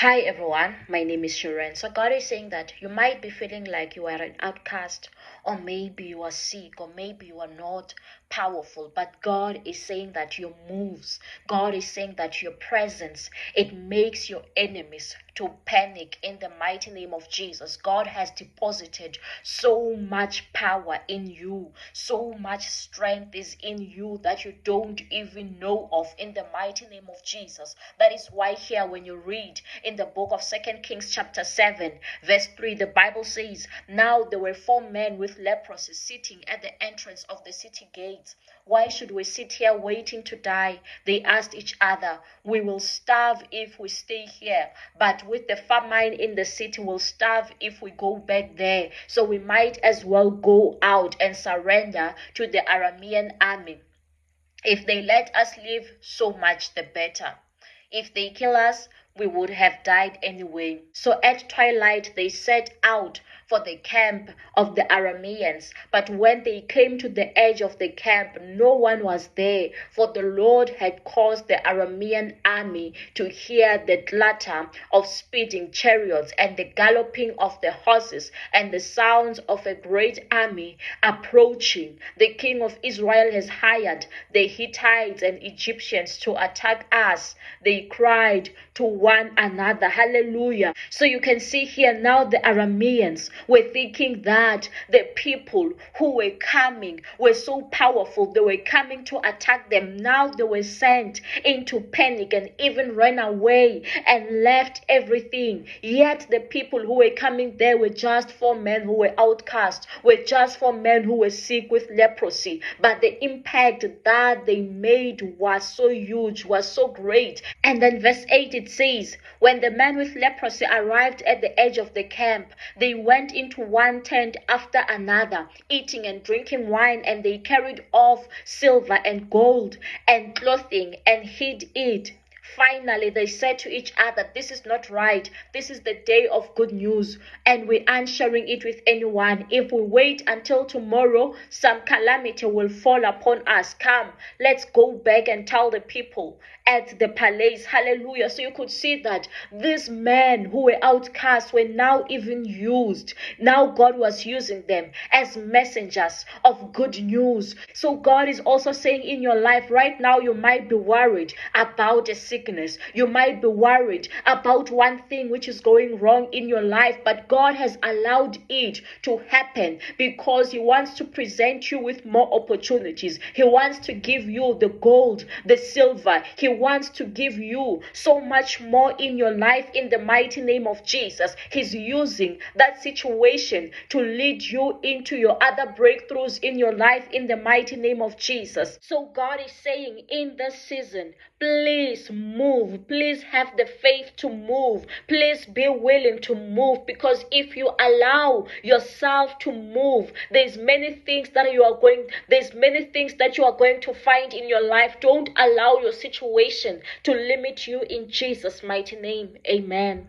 Hi everyone, my name is Sharon. So God is saying that you might be feeling like you are an outcast, or maybe you are sick, or maybe you are not powerful, but God is saying that your moves, God is saying that your presence, it makes your enemies to panic in the mighty name of Jesus. God has deposited so much power in you, so much strength is in you that you don't even know of in the mighty name of Jesus. That is why here when you read in the book of 2 Kings chapter 7 verse 3, the Bible says, now there were 4 men with leprosy sitting at the entrance of the city gates. Why should we sit here waiting to die? They asked each other. We will starve if we stay here, but with the famine in the city, we'll starve if we go back there. So we might as well go out and surrender to the Aramean army. If they let us live, so much the better. If they kill us, we would have died anyway. So at twilight they set out for the camp of the Arameans. But when they came to the edge of the camp, no one was there, for the Lord had caused the Aramean army to hear the clatter of speeding chariots and the galloping of the horses and the sounds of a great army approaching. The king of Israel has hired the Hittites and Egyptians to attack us. They cried to one another. Hallelujah. So you can see here now the Arameans were thinking that the people who were coming were so powerful. They were coming to attack them. Now they were sent into panic and even ran away and left everything. Yet the people who were coming there were just 4 men who were outcast, were just 4 men who were sick with leprosy. But the impact that they made was so huge, was so great. And then verse 8 it says, when the men with leprosy arrived at the edge of the camp, they went into one tent after another, eating and drinking wine, and they carried off silver and gold and clothing and hid it. Finally, they said to each other, this is not right. This is the day of good news, and we aren't sharing it with anyone. If we wait until tomorrow, some calamity will fall upon us. Come, let's go back and tell the people at the palace. Hallelujah. So you could see that these men who were outcast were now even used. Now God was using them as messengers of good news. So God is also saying in your life right now, you might be worried about a sickness. You might be worried about one thing which is going wrong in your life, but God has allowed it to happen because He wants to present you with more opportunities. He wants to give you the gold, the silver. He wants to give you so much more in your life in the mighty name of Jesus. He's using that situation to lead you into your other breakthroughs in your life in the mighty name of Jesus. So God is saying in this season, please move. Please have the faith to move. Please be willing to move, because if you allow yourself to move, there's many things that you are going to find in your life. Don't allow your situation to limit you in Jesus' mighty name. Amen.